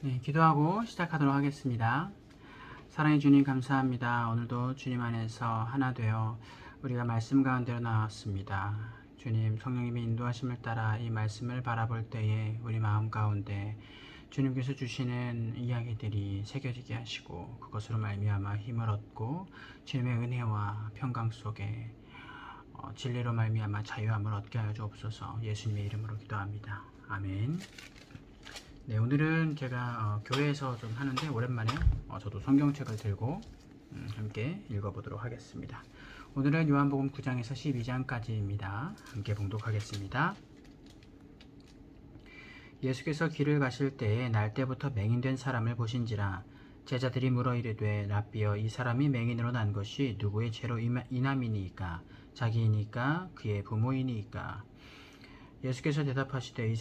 네, 기도하고 시작하도록 하겠습니다. 사랑해 주님 감사합니다. 오늘도 주님 안에서 하나 되어 우리가 말씀 가운데로 나왔습니다. 주님 성령님의 인도하심을 따라 이 말씀을 바라볼 때에 우리 마음 가운데 주님께서 주시는 이야기들이 새겨지게 하시고 그것으로 말미암아 힘을 얻고 주님의 은혜와 평강 속에 진리로 말미암아 자유함을 얻게 하여 주옵소서. 예수님의 이름으로 기도합니다. 아멘. 네, 오늘은 제가 교회에서 좀 하는데 오랜만에 저도 성경책을 들고 함께 읽어보도록 하겠습니다. 오늘은 요한복음 9장에서 12장까지입니다. 함께 봉독하겠습니다. 예수께서 길을 가실 때에 날때부터 맹인된 사람을 보신지라. 제자들이 물어 이르되 라삐여, 이 사람이 맹인으로 난 것이 누구의 죄로 인함이니이까? 자기이니까 그의 부모이니이까? 예수께서 대답하시되 이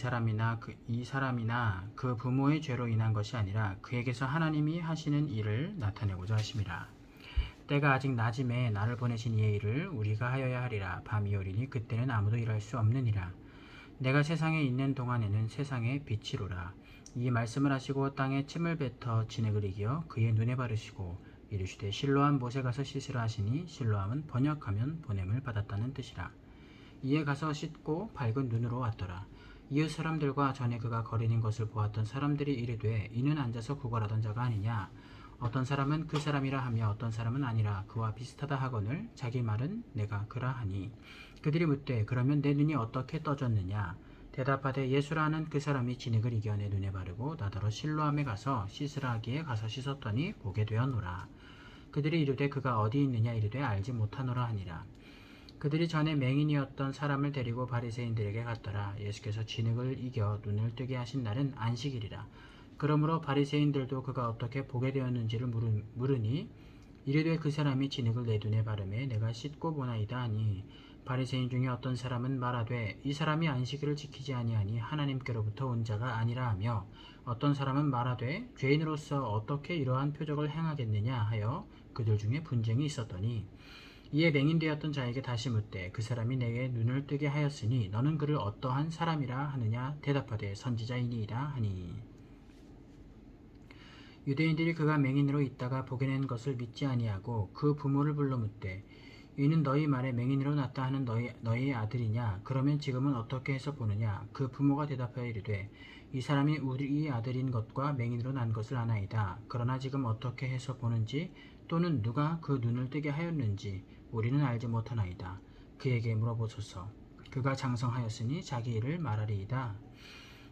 사람이나 그 부모의 죄로 인한 것이 아니라 그에게서 하나님이 하시는 일을 나타내고자 하심이라. 때가 아직 낮음에 나를 보내신 이의 일을 우리가 하여야 하리라. 밤이 오리니 그때는 아무도 일할 수 없느니라. 내가 세상에 있는 동안에는 세상의 빛이로라. 이 말씀을 하시고 땅에 침을 뱉어 진흙을 이겨 그의 눈에 바르시고 이르시되 실로암 못에 가서 씻으라 하시니 실로암은 번역하면 보냄을 받았다는 뜻이라. 이에 가서 씻고 밝은 눈으로 왔더라. 이웃 사람들과 전에 그가 거리는 것을 보았던 사람들이 이르되 이는 앉아서 구걸하던 자가 아니냐. 어떤 사람은 그 사람이라 하며 어떤 사람은 아니라 그와 비슷하다 하거늘 자기 말은 내가 그라 하니. 그들이 묻되 그러면 내 눈이 어떻게 떠졌느냐. 대답하되 예수라 하는 그 사람이 진흙을 이겨 내 눈에 바르고 나더러 실로암에 가서 씻으라 하기에 가서 씻었더니 보게 되었노라. 그들이 이르되 그가 어디 있느냐. 이르되 알지 못하노라 하니라. 그들이 전에 맹인이었던 사람을 데리고 바리새인들에게 갔더라. 예수께서 진흙을 이겨 눈을 뜨게 하신 날은 안식일이라. 그러므로 바리새인들도 그가 어떻게 보게 되었는지를 물으니 이르되 그 사람이 진흙을 내 눈에 바르매 내가 씻고 보나이다 하니. 바리새인 중에 어떤 사람은 말하되 이 사람이 안식일을 지키지 아니하니 하나님께로부터 온 자가 아니라 하며, 어떤 사람은 말하되 죄인으로서 어떻게 이러한 표적을 행하겠느냐 하여 그들 중에 분쟁이 있었더니, 이에 맹인되었던 자에게 다시 묻되 그 사람이 내게 눈을 뜨게 하였으니 너는 그를 어떠한 사람이라 하느냐. 대답하되 선지자이니이다 하니. 유대인들이 그가 맹인으로 있다가 보게 된 것을 믿지 아니하고 그 부모를 불러 묻되 이는 너희 말에 맹인으로 났다 하는 너희의 아들이냐. 그러면 지금은 어떻게 해서 보느냐. 그 부모가 대답하여 이르되 이 사람이 우리 아들인 것과 맹인으로 난 것을 아나이다. 그러나 지금 어떻게 해서 보는지 또는 누가 그 눈을 뜨게 하였는지 우리는 알지 못하나이다. 그에게 물어보소서. 그가 장성하였으니 자기 일을 말하리이다.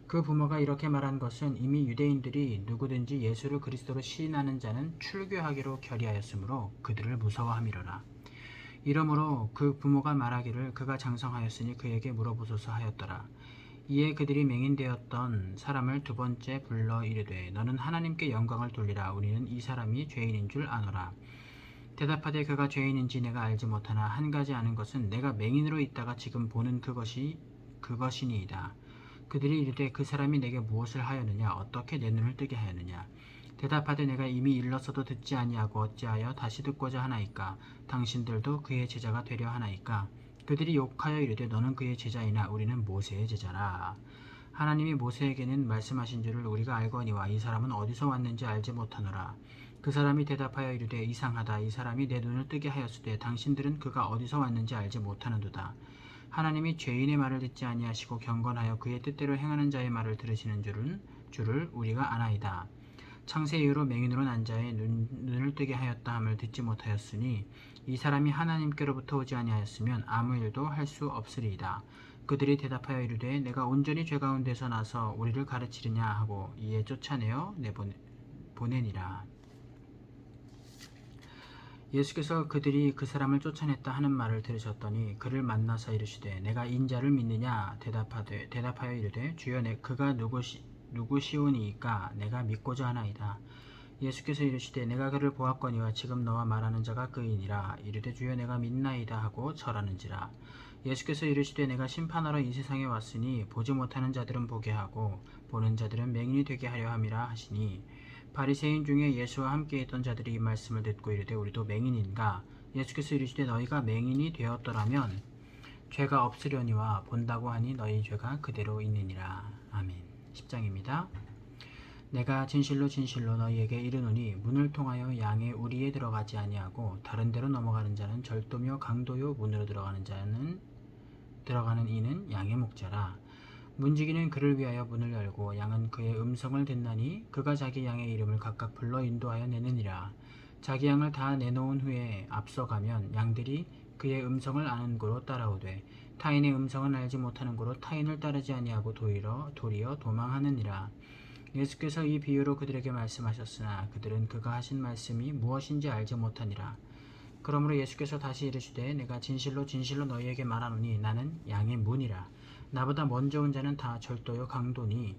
그 부모가 이렇게 말한 것은 이미 유대인들이 누구든지 예수를 그리스도로 시인하는 자는 출교하기로 결의하였으므로 그들을 무서워함이로라. 이러므로 그 부모가 말하기를 그가 장성하였으니 그에게 물어보소서 하였더라. 이에 그들이 맹인되었던 사람을 두 번째 불러 이르되 너는 하나님께 영광을 돌리라. 우리는 이 사람이 죄인인 줄 아노라. 대답하되 그가 죄인인지 내가 알지 못하나 한 가지 아는 것은 내가 맹인으로 있다가 지금 보는 그것이니이다. 그들이 이르되 그 사람이 내게 무엇을 하였느냐. 어떻게 내 눈을 뜨게 하였느냐. 대답하되 내가 이미 일렀어도 듣지 아니하고 어찌하여 다시 듣고자 하나이까. 당신들도 그의 제자가 되려 하나이까. 그들이 욕하여 이르되 너는 그의 제자이나 우리는 모세의 제자라. 하나님이 모세에게는 말씀하신 줄을 우리가 알거니와 이 사람은 어디서 왔는지 알지 못하노라. 그 사람이 대답하여 이르되 이상하다. 이 사람이 내 눈을 뜨게 하였으되 당신들은 그가 어디서 왔는지 알지 못하는도다. 하나님이 죄인의 말을 듣지 아니하시고 경건하여 그의 뜻대로 행하는 자의 말을 들으시는 줄을 우리가 아나이다. 창세 이후로 맹인으로 난 자의 눈을 뜨게 하였다 함을 듣지 못하였으니 이 사람이 하나님께로부터 오지 아니하였으면 아무 일도 할 수 없으리이다. 그들이 대답하여 이르되 내가 온전히 죄 가운데서 나서 우리를 가르치느냐 하고 이에 쫓아내어 보내니라. 예수께서 그들이 그 사람을 쫓아냈다 하는 말을 들으셨더니 그를 만나서 이르시되 내가 인자를 믿느냐. 대답하여 이르되 주여 그가 누구시오니이까. 내가 믿고자 하나이다. 예수께서 이르시되 내가 그를 보았거니와 지금 너와 말하는 자가 그이니라. 이르되 주여 내가 믿나이다 하고 절하는지라. 예수께서 이르시되 내가 심판하러 이 세상에 왔으니 보지 못하는 자들은 보게 하고 보는 자들은 맹인이 되게 하려 함이라 하시니. 바리새인 중에 예수와 함께 있던 자들이 이 말씀을 듣고 이르되 우리도 맹인인가. 예수께서 이르시되 너희가 맹인이 되었더라면 죄가 없으려니와 본다고 하니 너희 죄가 그대로 있느니라. 아멘. 10장입니다. 내가 진실로 진실로 너희에게 이르노니 문을 통하여 양의 우리에 들어가지 아니하고 다른 데로 넘어가는 자는 절도며 강도요 문으로 들어가는 이는 양의 목자라. 문지기는 그를 위하여 문을 열고 양은 그의 음성을 듣나니 그가 자기 양의 이름을 각각 불러 인도하여 내느니라. 자기 양을 다 내놓은 후에 앞서가면 양들이 그의 음성을 아는 고로 따라오되 타인의 음성은 알지 못하는 고로 타인을 따르지 아니하고 도리어 도망하느니라. 예수께서 이 비유로 그들에게 말씀하셨으나 그들은 그가 하신 말씀이 무엇인지 알지 못하니라. 그러므로 예수께서 다시 이르시되 내가 진실로 진실로 너희에게 말하노니 나는 양의 문이라. 나보다 먼저 온 자는 다 절도요 강도니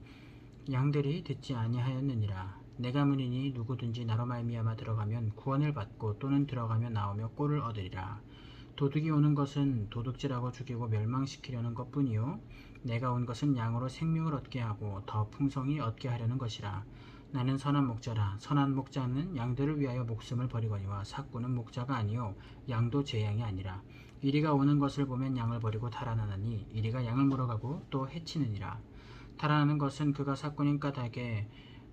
양들이 듣지 아니하였느니라. 내가 문이니 누구든지 나로 말미암아 들어가면 구원을 받고 또는 들어가며 나오며 꼴을 얻으리라. 도둑이 오는 것은 도둑질하고 죽이고 멸망시키려는 것뿐이요 내가 온 것은 양으로 생명을 얻게 하고 더 풍성히 얻게 하려는 것이라. 나는 선한 목자라. 선한 목자는 양들을 위하여 목숨을 버리거니와 삭구는 목자가 아니요 양도 제 양이 아니라. 이리가 오는 것을 보면 양을 버리고 달아나나니 이리가 양을 물어가고 또 해치느니라. 달아나는 것은 그가 삭구인 까닭에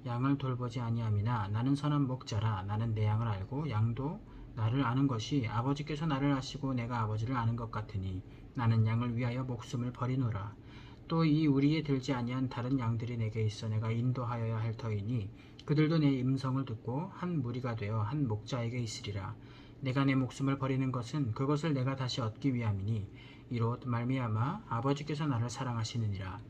양을 돌보지 아니함이나 나는 선한 목자라. 나는 내 양을 알고 양도 나를 아는 것이 아버지께서 나를 아시고 내가 아버지를 아는 것 같으니 나는 양을 위하여 목숨을 버리노라. 또 이 우리에 들지 아니한 다른 양들이 내게 있어 내가 인도하여야 할 터이니 그들도 내 음성을 듣고 한 무리가 되어 한 목자에게 있으리라. 내가 내 목숨을 버리는 것은 그것을 내가 다시 얻기 위함이니 이로 말미암아 아버지께서 나를 사랑하시느니라.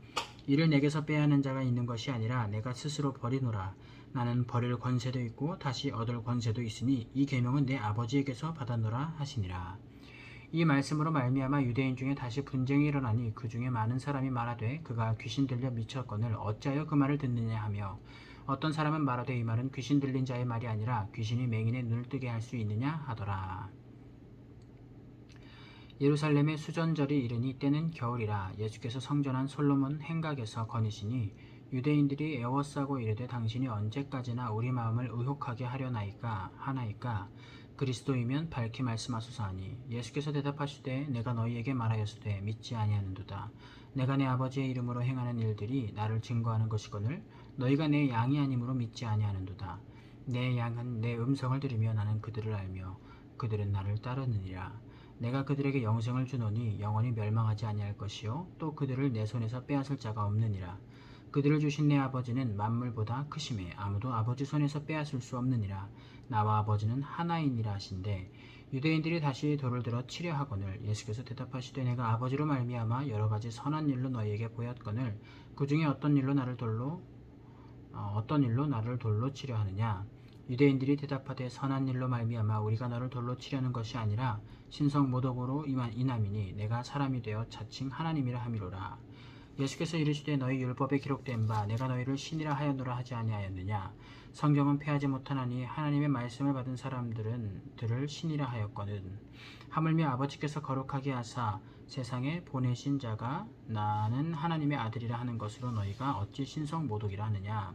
이를 내게서 빼앗는 자가 있는 것이 아니라 내가 스스로 버리노라. 나는 버릴 권세도 있고 다시 얻을 권세도 있으니 이 계명은 내 아버지에게서 받았노라 하시니라. 이 말씀으로 말미암아 유대인 중에 다시 분쟁이 일어나니 그 중에 많은 사람이 말하되 그가 귀신 들려 미쳤거늘 어찌하여 그 말을 듣느냐 하며 어떤 사람은 말하되 이 말은 귀신 들린 자의 말이 아니라 귀신이 맹인의 눈을 뜨게 할 수 있느냐 하더라. 예루살렘의 수전절이 이르니 때는 겨울이라. 예수께서 성전한 솔로몬 행각에서 거니시니 유대인들이 애워싸고 이르되 당신이 언제까지나 우리 마음을 의혹하게 하려나이까 하나이까 그리스도이면 밝히 말씀하소서 하니 예수께서 대답하시되 내가 너희에게 말하였으되 믿지 아니하는도다. 내가 내 아버지의 이름으로 행하는 일들이 나를 증거하는 것이거늘 너희가 내 양이 아니므로 믿지 아니하는도다. 내 양은 내 음성을 들으며 나는 그들을 알며 그들은 나를 따르느니라. 내가 그들에게 영생을 주노니 영원히 멸망하지 아니할 것이요 또 그들을 내 손에서 빼앗을 자가 없느니라. 그들을 주신 내 아버지는 만물보다 크심에 아무도 아버지 손에서 빼앗을 수 없느니라. 나와 아버지는 하나이니라 하신대 유대인들이 다시 돌을 들어 치려 하거늘 예수께서 대답하시되 내가 아버지로 말미암아 여러 가지 선한 일로 너희에게 보였거늘 그 중에 어떤 일로 나를 돌로 치려 하느냐. 유대인들이 대답하되 선한 일로 말미암아 우리가 너를 돌로 치려는 것이 아니라 신성 모독으로 인함이니 내가 사람이 되어 자칭 하나님이라 함이로라. 예수께서 이르시되 너희 율법에 기록된 바 내가 너희를 신이라 하였노라 하지 아니하였느냐. 성경은 패하지 못하나니 하나님의 말씀을 받은 사람들을 신이라 하였거든. 하물며 아버지께서 거룩하게 하사 세상에 보내신 자가 나는 하나님의 아들이라 하는 것으로 너희가 어찌 신성 모독이라 하느냐.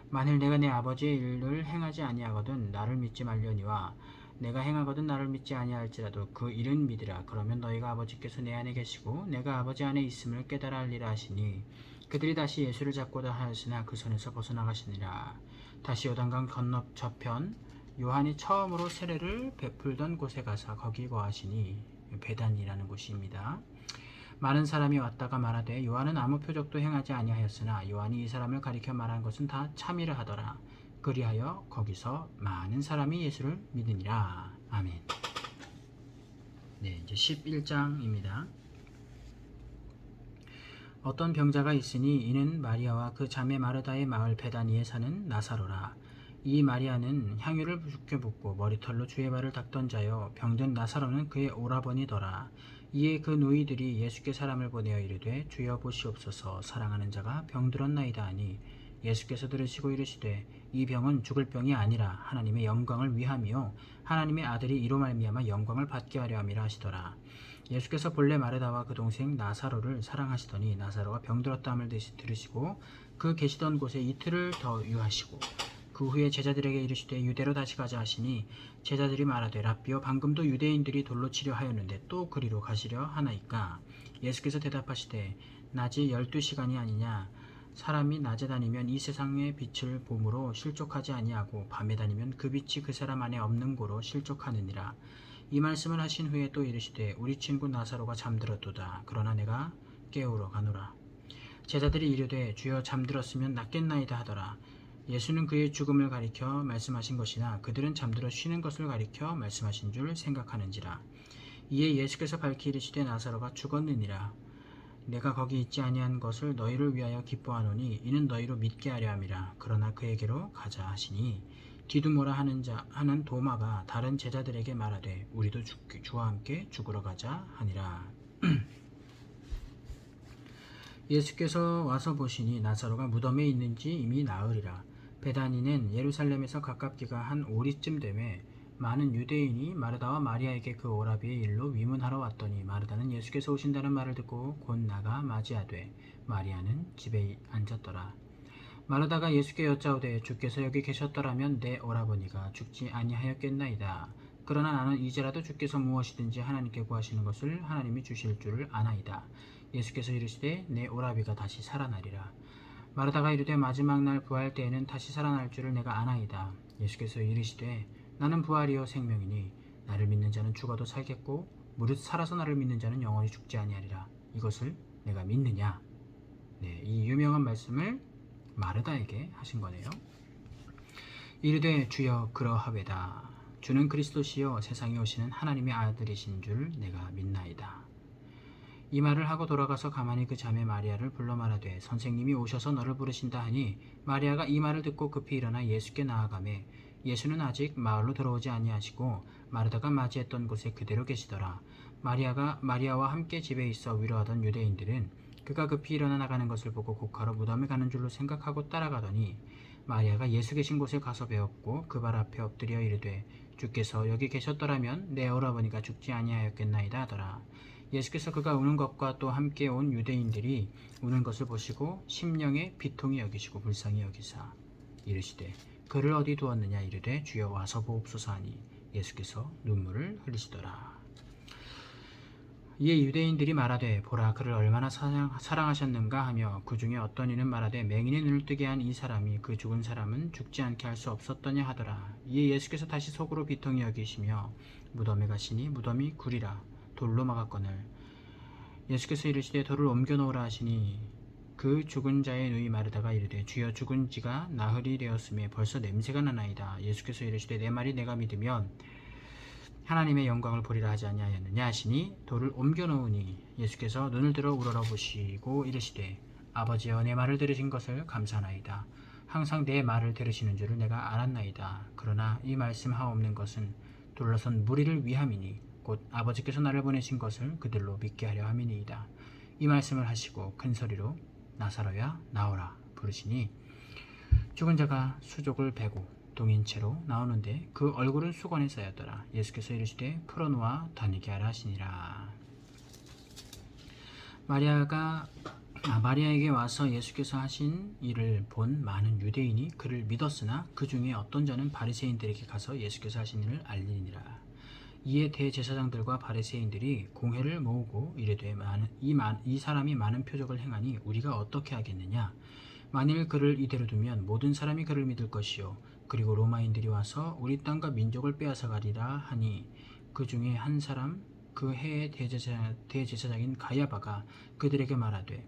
만일 내가 내 아버지의 일을 행하지 아니하거든 나를 믿지 말려니와 내가 행하거든 나를 믿지 아니할지라도 그 일은 믿으라. 그러면 너희가 아버지께서 내 안에 계시고 내가 아버지 안에 있음을 깨달아 알리라 하시니 그들이 다시 예수를 잡고자 하였으나 그 손에서 벗어나가시니라. 다시 요단강 건너 저편 요한이 처음으로 세례를 베풀던 곳에 가서 거기 거하시니 베단이라는 곳입니다. 많은 사람이 왔다가 말하되 요한은 아무 표적도 행하지 아니하였으나 요한이 이 사람을 가리켜 말한 것은 다 참이라 하더라. 그리하여 거기서 많은 사람이 예수를 믿으니라. 아멘. 네, 이제 11장입니다. 어떤 병자가 있으니 이는 마리아와 그 자매 마르다의 마을 베다니에 사는 나사로라. 이 마리아는 향유를 부게 붓고 머리털로 주의 발을 닦던 자요 병든 나사로는 그의 오라버니더라. 이에 그 누이들이 예수께 사람을 보내어 이르되 주여 보시옵소서 사랑하는 자가 병들었나이다 하니 예수께서 들으시고 이르시되 이 병은 죽을 병이 아니라 하나님의 영광을 위함이요 하나님의 아들이 이로 말미암아 영광을 받게 하려 함이라 하시더라. 예수께서 본래 마르다와 그 동생 나사로를 사랑하시더니 나사로가 병들었다함을 들으시고 그 계시던 곳에 이틀을 더 유하시고 그 후에 제자들에게 이르시되 유대로 다시 가자 하시니 제자들이 말하되 랍비여 방금도 유대인들이 돌로 치려 하였는데 또 그리로 가시려 하나이까. 예수께서 대답하시되 낮이 12시간이 아니냐. 사람이 낮에 다니면 이 세상의 빛을 봄으로 실족하지 아니하고 밤에 다니면 그 빛이 그 사람 안에 없는 고로 실족하느니라. 이 말씀을 하신 후에 또 이르시되 우리 친구 나사로가 잠들었도다. 그러나 내가 깨우러 가노라. 제자들이 이르되 주여 잠들었으면 낫겠나이다 하더라. 예수는 그의 죽음을 가리켜 말씀하신 것이나 그들은 잠들어 쉬는 것을 가리켜 말씀하신 줄 생각하는지라. 이에 예수께서 밝히 이르시되 나사로가 죽었느니라. 내가 거기 있지 아니한 것을 너희를 위하여 기뻐하노니 이는 너희로 믿게 하려 함이라. 그러나 그에게로 가자 하시니 디두모라 하는 도마가 다른 제자들에게 말하되 우리도 주와 함께 죽으러 가자 하니라. 예수께서 와서 보시니 나사로가 무덤에 있는지 이미 나으리라. 베다니는 예루살렘에서 가깝기가 한 오리쯤 되매 많은 유대인이 마르다와 마리아에게 그 오라비의 일로 위문하러 왔더니 마르다는 예수께서 오신다는 말을 듣고 곧 나가 맞이하되 마리아는 집에 앉았더라. 마르다가 예수께 여짜오되 주께서 여기 계셨더라면 내 오라버니가 죽지 아니하였겠나이다. 그러나 나는 이제라도 주께서 무엇이든지 하나님께 구하시는 것을 하나님이 주실 줄을 아나이다. 예수께서 이르시되 내 오라비가 다시 살아나리라. 마르다가 이르되 마지막 날 부활 때에는 다시 살아날 줄을 내가 아나이다. 예수께서 이르시되 나는 부활이요 생명이니 나를 믿는 자는 죽어도 살겠고 무릇 살아서 나를 믿는 자는 영원히 죽지 아니하리라. 이것을 내가 믿느냐? 네, 이 유명한 말씀을 마르다에게 하신 거네요. 이르되 주여 그러하외다. 주는 그리스도시요 세상에 오시는 하나님의 아들이신 줄 내가 믿나이다. 이 말을 하고 돌아가서 가만히 그 자매 마리아를 불러 말하되 선생님이 오셔서 너를 부르신다 하니 마리아가 이 말을 듣고 급히 일어나 예수께 나아가매 예수는 아직 마을로 들어오지 아니하시고 마르다가 맞이했던 곳에 그대로 계시더라. 마리아와 함께 집에 있어 위로하던 유대인들은 그가 급히 일어나 나가는 것을 보고 곡하러 무덤에 가는 줄로 생각하고 따라가더니 마리아가 예수 계신 곳에 가서 배웠고 그 발 앞에 엎드려 이르되 주께서 여기 계셨더라면 내 오라버니가 죽지 아니하였겠나이다 하더라. 예수께서 그가 우는 것과 또 함께 온 유대인들이 우는 것을 보시고 심령에 비통히 여기시고 불쌍히 여기사 이르시되 그를 어디 두었느냐 이르되 주여 와서 보옵소서 하니 예수께서 눈물을 흘리시더라. 이에 유대인들이 말하되 보라 그를 얼마나 사랑하셨는가 하며 그 중에 어떤 이는 말하되 맹인의 눈을 뜨게 한 이 사람이 그 죽은 사람은 죽지 않게 할 수 없었더냐 하더라. 이에 예수께서 다시 속으로 비통히 여기시며 무덤에 가시니 무덤이 구리라 돌로 막았거늘 예수께서 이르시되 돌을 옮겨 놓으라 하시니 그 죽은 자의 누이 마르다가 이르되 주여 죽은 지가 나흘이 되었음에 벌써 냄새가 나나이다. 예수께서 이르시되 내 말이 내가 믿으면 하나님의 영광을 보리라 하지 아니하였느냐 하시니 돌을 옮겨 놓으니 예수께서 눈을 들어 우러러 보시고 이르시되 아버지여 내 말을 들으신 것을 감사하나이다. 항상 내 말을 들으시는 줄을 내가 알았나이다. 그러나 이 말씀하옵는 것은 둘러선 무리를 위함이니 곧 아버지께서 나를 보내신 것을 그들로 믿게 하려 함이니이다. 이 말씀을 하시고 큰 소리로 나사로야 나오라 부르시니 죽은 자가 수족을 베고 동인 채로 나오는데 그 얼굴은 수건에 쌓였더라. 예수께서 이르시되 풀어놓아 다니게 하라 하시니라. 마리아에게 와서 예수께서 하신 일을 본 많은 유대인이 그를 믿었으나 그 중에 어떤 자는 바리새인들에게 가서 예수께서 하신 일을 알리니라. 이에 대제사장들과 바리새인들이 공회를 모으고 이르되 이 사람이 많은 표적을 행하니 우리가 어떻게 하겠느냐? 만일 그를 이대로 두면 모든 사람이 그를 믿을 것이요 그리고 로마인들이 와서 우리 땅과 민족을 빼앗아가리라 하니 그 중에 한 사람 그 해의 대제사장인 가야바가 그들에게 말하되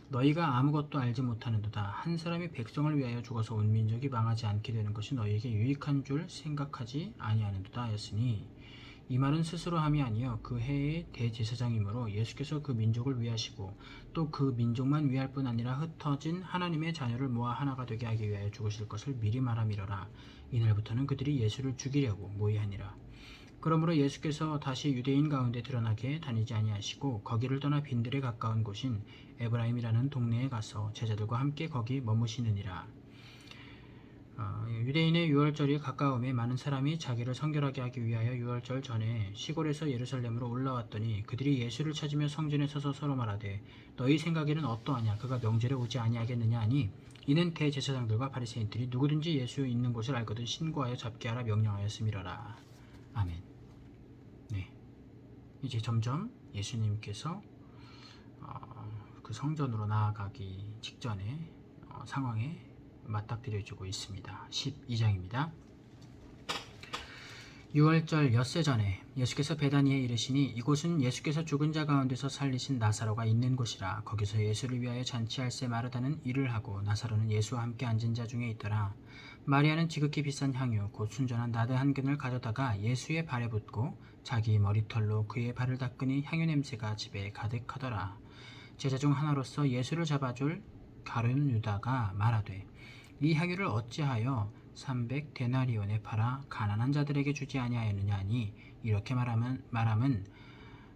너희가 아무것도 알지 못하는도다. 한 사람이 백성을 위하여 죽어서 온 민족이 망하지 않게 되는 것이 너희에게 유익한 줄 생각하지 아니하는도다 하였으니 이 말은 스스로 함이 아니요 그 해의 대제사장이므로 예수께서 그 민족을 위하시고 또 그 민족만 위할 뿐 아니라 흩어진 하나님의 자녀를 모아 하나가 되게 하기 위하여 죽으실 것을 미리 말함이로라. 이날부터는 그들이 예수를 죽이려고 모의하니라. 그러므로 예수께서 다시 유대인 가운데 드러나게 다니지 아니하시고 거기를 떠나 빈들에 가까운 곳인 에브라임이라는 동네에 가서 제자들과 함께 거기 머무시느니라. 유대인의 유월절이 가까움에 많은 사람이 자기를 성결하게 하기 위하여 유월절 전에 시골에서 예루살렘으로 올라왔더니 그들이 예수를 찾으며 성전에 서서 서로 말하되 너희 생각에는 어떠하냐 그가 명절에 오지 아니하겠느냐 하니 이는 대제사장들과 바리새인들이 누구든지 예수 있는 곳을 알거든 신고하여 잡게 하라 명령하였음이로라. 아멘. 네, 이제 점점 예수님께서 그 성전으로 나아가기 직전에 상황에 맞닥뜨려주고 있습니다. 12장입니다. 6월절 엿새 전에 예수께서 베다니에 이르시니 이곳은 예수께서 죽은 자 가운데서 살리신 나사로가 있는 곳이라. 거기서 예수를 위하여 잔치할세 마르다는 일을 하고 나사로는 예수와 함께 앉은 자 중에 있더라. 마리아는 지극히 비싼 향유 곧 순전한 나드 한 근을 가져다가 예수의 발에 붓고 자기 머리털로 그의 발을 닦으니 향유 냄새가 집에 가득하더라. 제자 중 하나로서 예수를 잡아줄 가룟 유다가 말하되 이 향유를 어찌하여 300데나리온에 팔아 가난한 자들에게 주지 아니하였느냐 하니 이렇게 말함은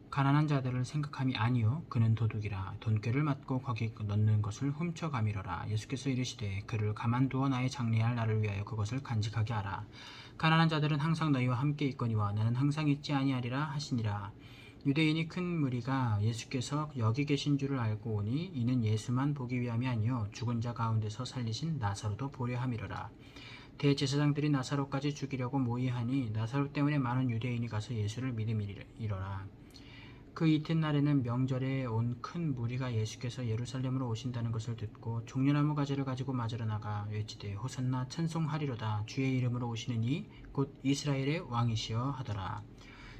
가난한 자들을 생각함이 아니요 그는 도둑이라. 돈꾀를 맞고 거기 넣는 것을 훔쳐가미러라. 예수께서 이르시되 그를 가만두어 나의 장래할 나를 위하여 그것을 간직하게 하라. 가난한 자들은 항상 너희와 함께 있거니와 나는 항상 있지 아니하리라 하시니라. 유대인이 큰 무리가 예수께서 여기 계신 줄을 알고 오니 이는 예수만 보기 위함이 아니요 죽은 자 가운데서 살리신 나사로도 보려 함이로라. 대제사장들이 나사로까지 죽이려고 모의하니 나사로 때문에 많은 유대인이 가서 예수를 믿음이러라. 그 이튿날에는 명절에 온 큰 무리가 예수께서 예루살렘으로 오신다는 것을 듣고 종려나무 가지를 가지고 맞으러 나가 외치되 호산나 찬송하리로다. 주의 이름으로 오시는 이 곧 이스라엘의 왕이시여 하더라.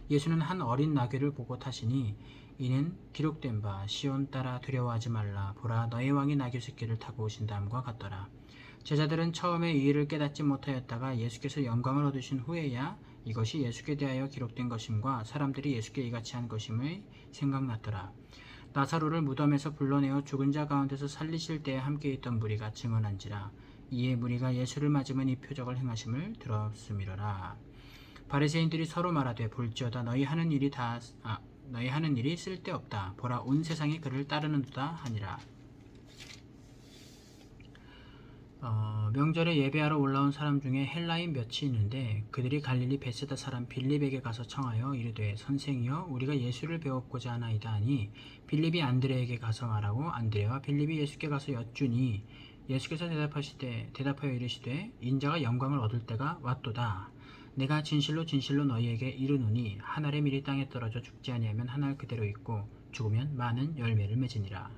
예수는 한 어린 나귀를 보고 타시니 이는 기록된 바 시온 따라 두려워하지 말라 보라 너희 왕이 나귀 새끼를 타고 오신다함과 같더라. 제자들은 처음에 이 일을 깨닫지 못하였다가 예수께서 영광을 얻으신 후에야 이것이 예수께 대하여 기록된 것임과 사람들이 예수께 이같이 한 것임을 생각났더라. 나사로를 무덤에서 불러내어 죽은 자 가운데서 살리실 때에 함께 있던 무리가 증언한지라. 이에 무리가 예수를 맞으면 이 표적을 행하심을 들었음이로라. 바리새인들이 서로 말하되 볼지어다 너희 하는 일이 쓸데없다. 보라 온 세상이 그를 따르는도다 하니라. 명절에 예배하러 올라온 사람 중에 헬라인 몇이 있는데 그들이 갈릴리 베세다 사람 빌립에게 가서 청하여 이르되 선생이여 우리가 예수를 배웠고자 하나이다 하니 빌립이 안드레에게 가서 말하고 안드레와 빌립이 예수께 가서 여쭈니 예수께서 대답하여 이르시되 인자가 영광을 얻을 때가 왔도다. 내가 진실로 진실로 너희에게 이르노니 한 알의 밀이 땅에 떨어져 죽지 아니하면 한 알 그대로 있고 죽으면 많은 열매를 맺느니라.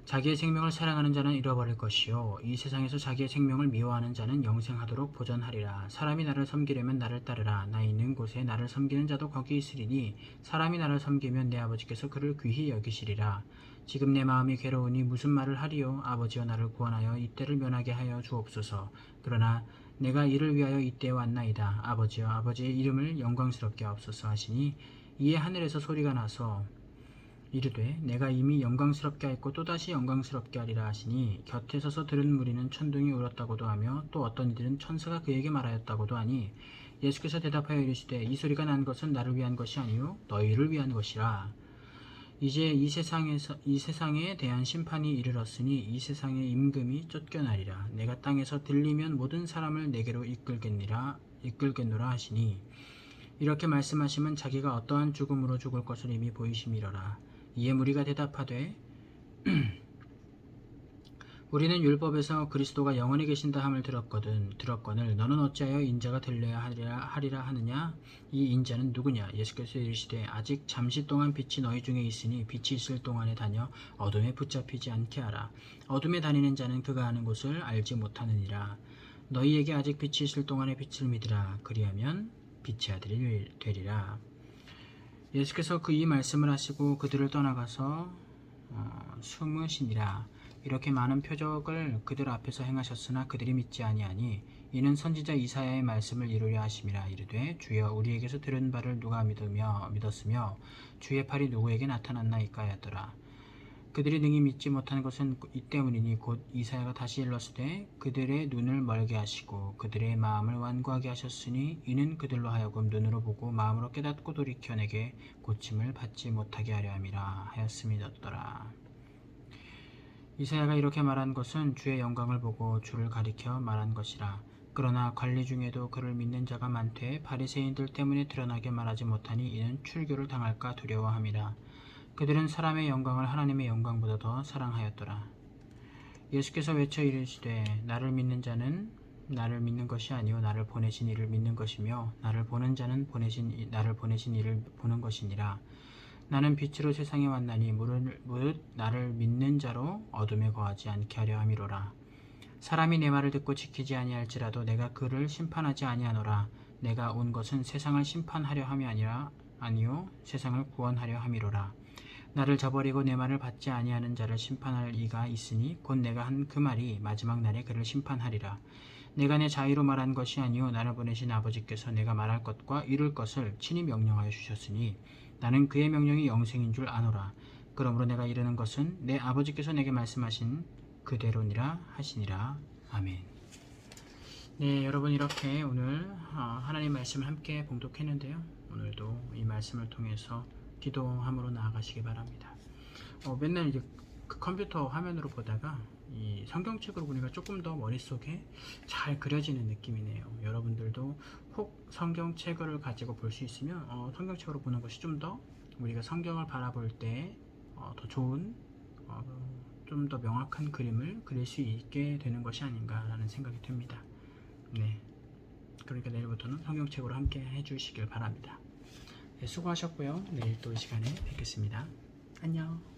자기의 생명을 사랑하는 자는 잃어버릴 것이요 이 세상에서 자기의 생명을 미워하는 자는 영생하도록 보전하리라. 사람이 나를 섬기려면 나를 따르라. 나 있는 곳에 나를 섬기는 자도 거기 있으리니 사람이 나를 섬기면 내 아버지께서 그를 귀히 여기시리라. 지금 내 마음이 괴로우니 무슨 말을 하리요. 아버지여 나를 구원하여 이때를 면하게 하여 주옵소서. 그러나 내가 이를 위하여 이때에 왔나이다. 아버지여 아버지의 이름을 영광스럽게 하옵소서 하시니 이에 하늘에서 소리가 나서 이르되 내가 이미 영광스럽게 하였고 또다시 영광스럽게 하리라 하시니 곁에 서서 들은 무리는 천둥이 울었다고도 하며 또 어떤 이들은 천사가 그에게 말하였다고도 하니 예수께서 대답하여 이르시되 이 소리가 난 것은 나를 위한 것이 아니요 너희를 위한 것이라. 이제 이 세상에 대한 심판이 이르렀으니 이 세상의 임금이 쫓겨나리라. 내가 땅에서 들리면 모든 사람을 내게로 이끌겠노라 하시니 이렇게 말씀하시면 자기가 어떠한 죽음으로 죽을 것을 이미 보이심이로라. 이에 무리가 대답하되 우리는 율법에서 그리스도가 영원히 계신다 함을 들었거늘 너는 어찌하여 인자가 들려야 하리라 하느냐. 이 인자는 누구냐. 예수께서 이르시되 아직 잠시 동안 빛이 너희 중에 있으니 빛이 있을 동안에 다녀 어둠에 붙잡히지 않게 하라. 어둠에 다니는 자는 그가 하는 곳을 알지 못하느니라. 너희에게 아직 빛이 있을 동안에 빛을 믿으라. 그리하면 빛의 아들이 되리라. 예수께서 이 말씀을 하시고 그들을 떠나가서 숨으시니라. 이렇게 많은 표적을 그들 앞에서 행하셨으나 그들이 믿지 아니하니 이는 선지자 이사야의 말씀을 이루려 하심이라. 이르되 주여 우리에게서 들은 바를 누가 믿었으며 주의 팔이 누구에게 나타났나이까 하였더라. 그들이 능히 믿지 못한 것은 이 때문이니 곧 이사야가 다시 일렀으되 그들의 눈을 멀게 하시고 그들의 마음을 완고하게 하셨으니 이는 그들로 하여금 눈으로 보고 마음으로 깨닫고 돌이켜 내게 고침을 받지 못하게 하려 함이라 하였음이었더라. 이사야가 이렇게 말한 것은 주의 영광을 보고 주를 가리켜 말한 것이라. 그러나 관리 중에도 그를 믿는 자가 많되 바리새인들 때문에 드러나게 말하지 못하니 이는 출교를 당할까 두려워함이라. 그들은 사람의 영광을 하나님의 영광보다 더 사랑하였더라. 예수께서 외쳐 이르시되 나를 믿는 자는 나를 믿는 것이 아니요 나를 보내신 이를 믿는 것이며 나를 보는 자는 나를 보내신 이를 보는 것이니라. 나는 빛으로 세상에 왔나니 무릇 나를 믿는 자로 어둠에 거하지 않게 하려 함이로라. 사람이 내 말을 듣고 지키지 아니할지라도 내가 그를 심판하지 아니하노라. 내가 온 것은 세상을 심판하려 함이 아니라 아니요 세상을 구원하려 함이로라. 나를 저버리고 내 말을 받지 아니하는 자를 심판할 이가 있으니 곧 내가 한 그 말이 마지막 날에 그를 심판하리라. 내가 내 자의로 말한 것이 아니요 나를 보내신 아버지께서 내가 말할 것과 이룰 것을 친히 명령하여 주셨으니 나는 그의 명령이 영생인 줄 아노라. 그러므로 내가 이르는 것은 내 아버지께서 내게 말씀하신 그대로니라 하시니라. 아멘. 네, 여러분 이렇게 오늘 하나님 말씀을 함께 봉독했는데요. 오늘도 이 말씀을 통해서 기도함으로 나아가시기 바랍니다. 맨날 이제 그 컴퓨터 화면으로 보다가 이 성경책으로 보니까 조금 더 머릿속에 잘 그려지는 느낌이네요. 여러분들도 혹 성경책을 가지고 볼 수 있으면 성경책으로 보는 것이 좀 더 우리가 성경을 바라볼 때 더 좋은 좀 더 명확한 그림을 그릴 수 있게 되는 것이 아닌가라는 생각이 듭니다. 네, 그러니까 내일부터는 성경책으로 함께 해주시길 바랍니다. 네, 수고하셨고요. 내일 또 이 시간에 뵙겠습니다. 안녕.